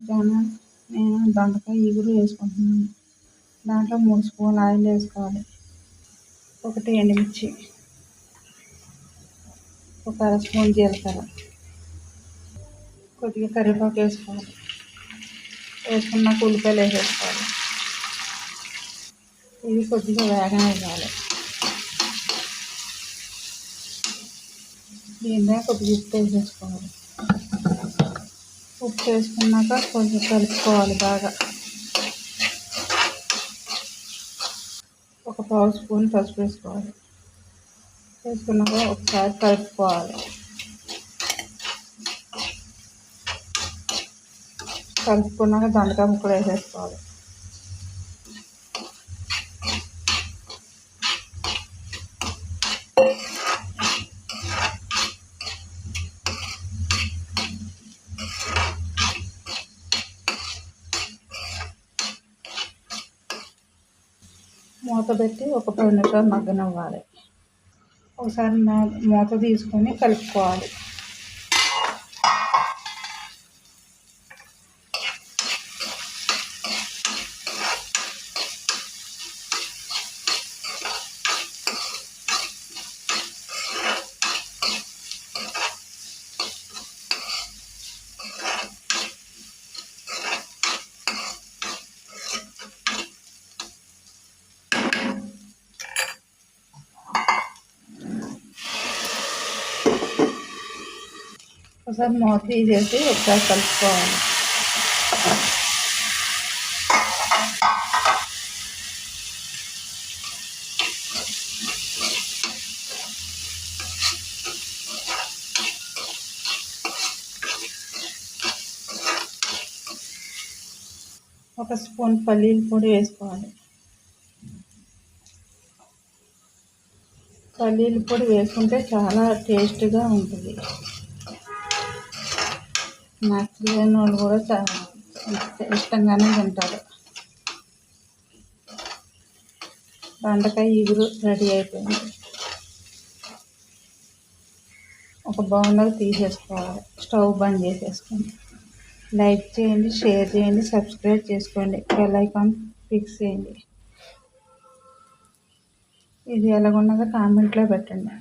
జొన్న నేను దొండకాయ ఇగురు వేసుకుంటున్నాను. దాంట్లో 3 స్పూన్లు ఆయిల్ వేసుకోవాలి. 1 ఎండుమిర్చి, ఒక అర స్పూన్ జీలకర్ర, కొద్దిగా కరివేపాకు వేసుకోవాలి. వేసుకున్నాక ఉల్లిపాయలు వేసేసుకోవాలి. ఇది కొద్దిగా వేగనివ్వాలి. దీనిలో కొద్దిగా ఉప్పు వేసేసుకోవాలి. ఉప్పు వేసుకున్నాక కొంచెం కలుపుకోవాలి బాగా. ఒక పావు స్పూన్ పసుపు వేసుకోవాలి. వేసుకున్నాక ఒకసారి కలుపుకోవాలి. కలుపుకున్నాక దొండకాయ ముక్కలు వేసేసుకోవాలి. మూత పెట్టి ఒక 10 నిమిషాలు మగ్గనివ్వాలి. ఒకసారి మూత తీసుకొని కలుపుకోవాలి. ఒకసారి మూత తీసేసి ఒకసారి కలుపుకోవాలి. ఒక స్పూన్ పల్లీల పొడి వేసుకోవాలి. పల్లీల పొడి వేసుకుంటే చాలా టేస్ట్గా ఉంటుంది. నచ్చలేని వాళ్ళు కూడా చాలా ఇష్టంగానే తింటారు. దొండకాయ ఇగురు రెడీ అయిపోయింది. ఒక బౌల్లోకి తీసేసుకోవాలి. స్టవ్ బంద్ చేసేసుకోండి. లైక్ చేయండి, షేర్ చేయండి, సబ్స్క్రైబ్ చేసుకోండి, బెల్ ఐకాన్ ఫిక్స్ చేయండి. ఇది ఎలాగున్నదో కామెంట్లో పెట్టండి.